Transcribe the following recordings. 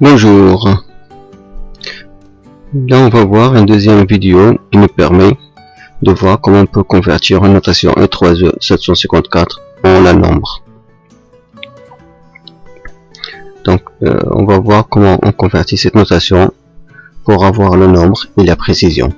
Bonjour. Là, on va voir une deuxième vidéo qui nous permet de voir comment on peut convertir une notation E3E 754 en un nombre. Donc, on va voir comment on convertit cette notation pour avoir le nombre et la précision.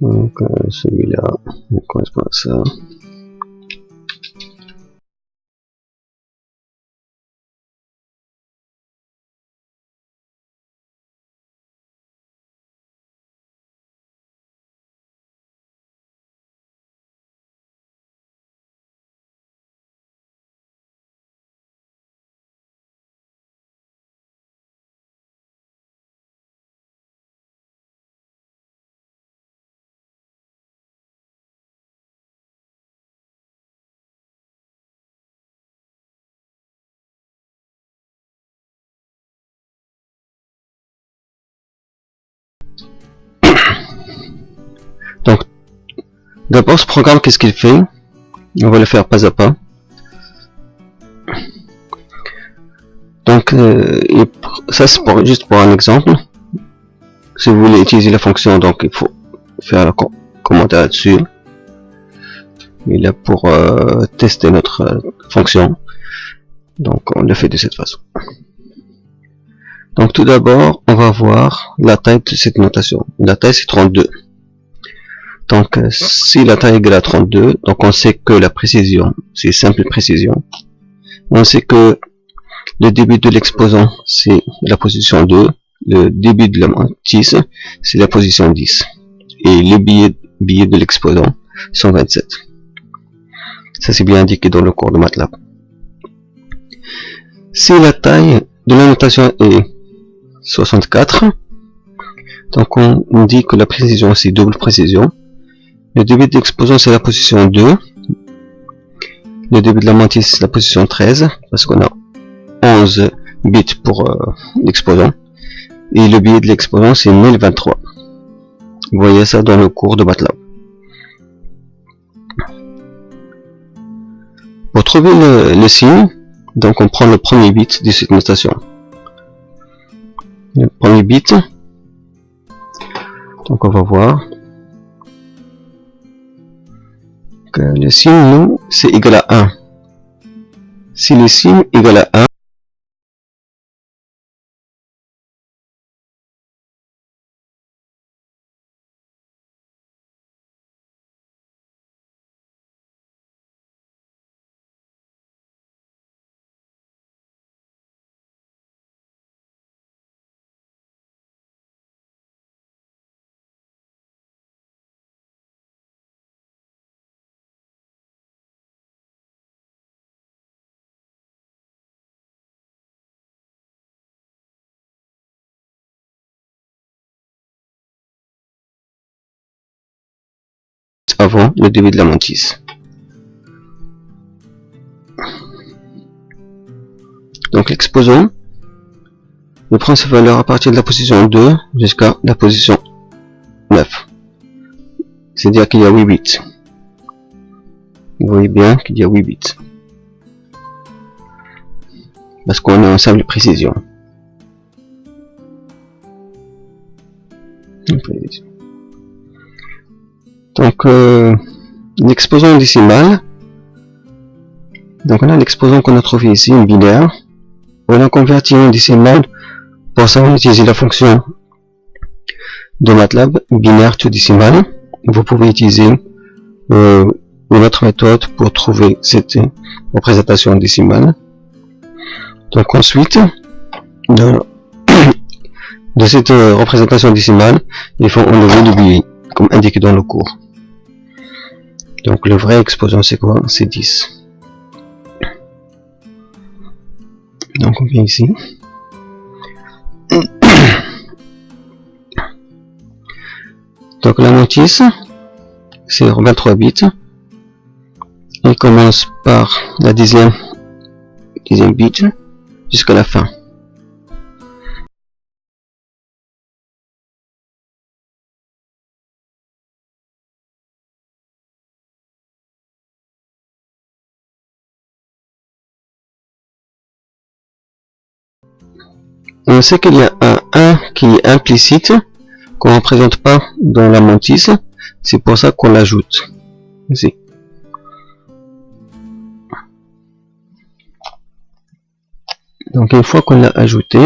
Donc celui-là ne correspond à ça. Donc, d'abord ce programme, qu'est-ce qu'il fait? On va le faire pas à pas. Donc, ça c'est juste pour un exemple. Si vous voulez utiliser la fonction, donc il faut faire le commentaire là-dessus. Et là pour tester notre fonction. Donc on le fait de cette façon. Donc tout d'abord, on va voir la taille de cette notation. La taille c'est 32. Donc si la taille est égale à 32, donc on sait que la précision, c'est simple précision. On sait que le début de l'exposant c'est la position 2, le début de la matrice c'est la position 10, et les billets de l'exposant sont 27. Ça c'est bien indiqué dans le cours de MATLAB. Si la taille de la notation est 64, donc on dit que la précision c'est double précision. Le début de l'exposant c'est la position 2. Le début de la matrice c'est la position 13, parce qu'on a 11 bits pour l'exposant. Et le billet de l'exposant c'est 1023. Vous voyez ça dans le cours de MATLAB. Pour trouver le signe, donc on prend le premier bit de cette notation. Le premier bit, donc on va voir que le signe, nous, c'est égal à 1. Si le signe est égal à 1, avant le début de la matrice. Donc l'exposant, je prends cette valeur à partir de la position 2 jusqu'à la position 9. C'est-à-dire qu'il y a 8 bits. Vous voyez bien qu'il y a 8 bits. Parce qu'on est en simple précision. Donc l'exposant décimal, donc on a l'exposant qu'on a trouvé ici, une binaire. On a converti en décimal. Pour ça on utilise la fonction de MATLAB, binaire to décimal. Vous pouvez utiliser une autre méthode pour trouver cette représentation décimale. Donc ensuite, de cette représentation décimale, il faut enlever le billet, comme indiqué dans le cours. Donc le vrai exposant c'est quoi? C'est 10. Donc on vient ici. Donc la notice, c'est 23 bits. Il commence par la dixième bit jusqu'à la fin. On sait qu'il y a un 1 qui est implicite, qu'on ne présente pas dans la notice, c'est pour ça qu'on l'ajoute ici. Donc une fois qu'on l'a ajouté,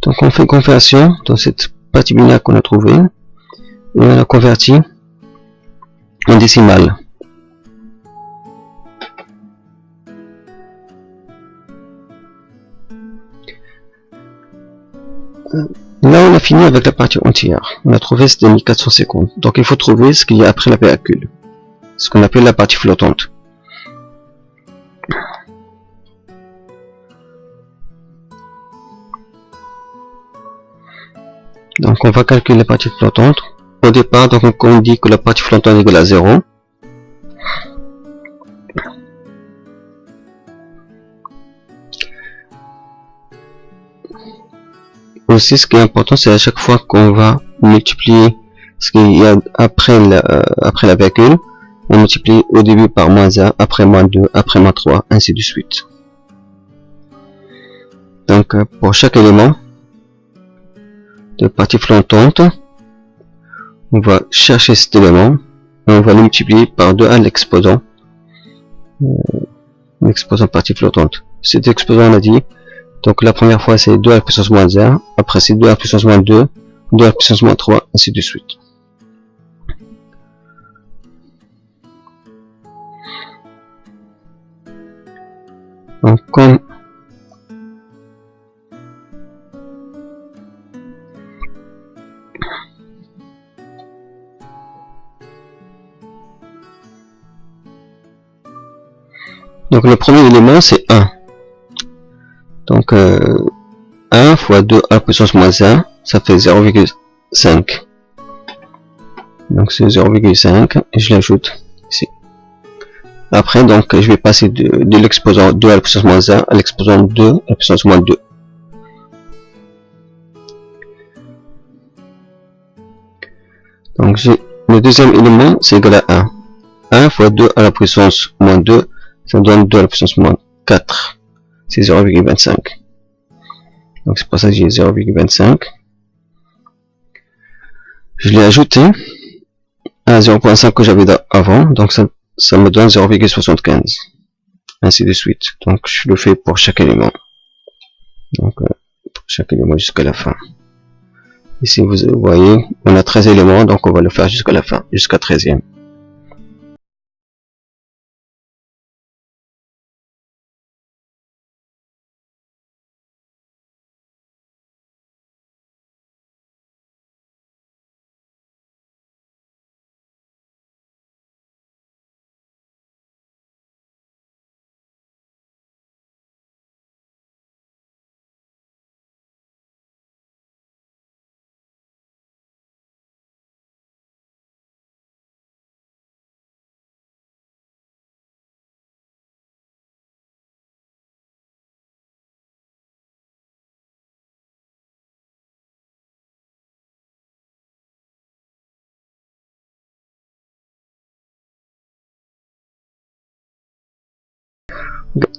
donc on fait conversion dans cette partie binaire qu'on a trouvée, et on la convertit en décimale. Là on a fini avec la partie entière, on a trouvé c'était 1450, donc il faut trouver ce qu'il y a après la virgule, ce qu'on appelle la partie flottante. Donc on va calculer la partie flottante. Au départ, donc on dit que la partie flottante est égale à 0. Aussi, ce qui est important, c'est à chaque fois qu'on va multiplier ce qu'il y a après la virgule, on multiplie au début par -1, après -2, après -3, ainsi de suite. Donc pour chaque élément de partie flottante, on va chercher cet élément et on va le multiplier par 2 à l'exposant partie flottante. Cet exposant, on a dit, donc la première fois c'est 2 à la puissance -1, après c'est 2 à la puissance -2, 2 à la puissance -3, ainsi de suite. Donc comme donc le premier élément c'est 1. Donc 1 fois 2 à la puissance -1, ça fait 0,5. Donc c'est 0,5 et je l'ajoute ici. Après donc je vais passer de l'exposant 2 à la puissance -1 à l'exposant 2 à la puissance -2. Donc le deuxième élément c'est égal à 1. 1 fois 2 à la puissance -2, ça donne 2 à la puissance -4. C'est 0,25. Donc c'est pour ça que j'ai 0,25. Je l'ai ajouté à 0,5 que j'avais avant, donc ça me donne 0,75. Ainsi de suite. Donc je le fais pour chaque élément. Donc pour chaque élément jusqu'à la fin. Ici vous voyez, on a 13 éléments, donc on va le faire jusqu'à la fin, jusqu'à 13e.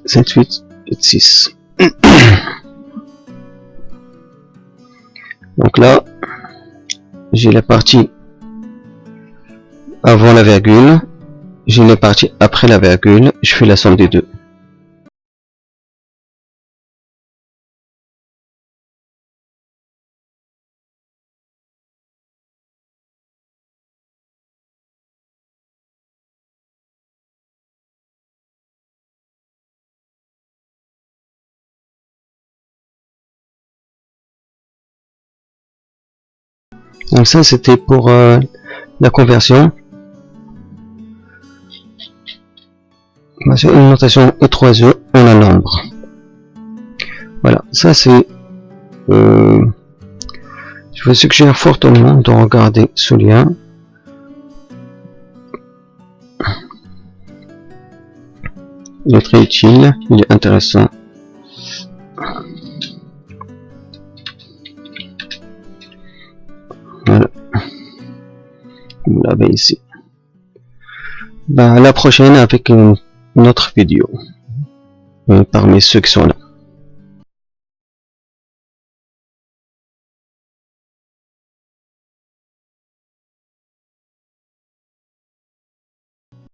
C'est 8 et 6. Donc là, j'ai la partie avant la virgule, j'ai la partie après la virgule, je fais la somme des deux. Donc ça c'était pour la conversion. Une notation E3E en un nombre. Voilà, ça c'est... je vous suggère fortement de regarder ce lien. Il est très utile, il est intéressant. Voilà. Vous l'avez ici. À la prochaine avec une autre vidéo. Parmi ceux qui sont là.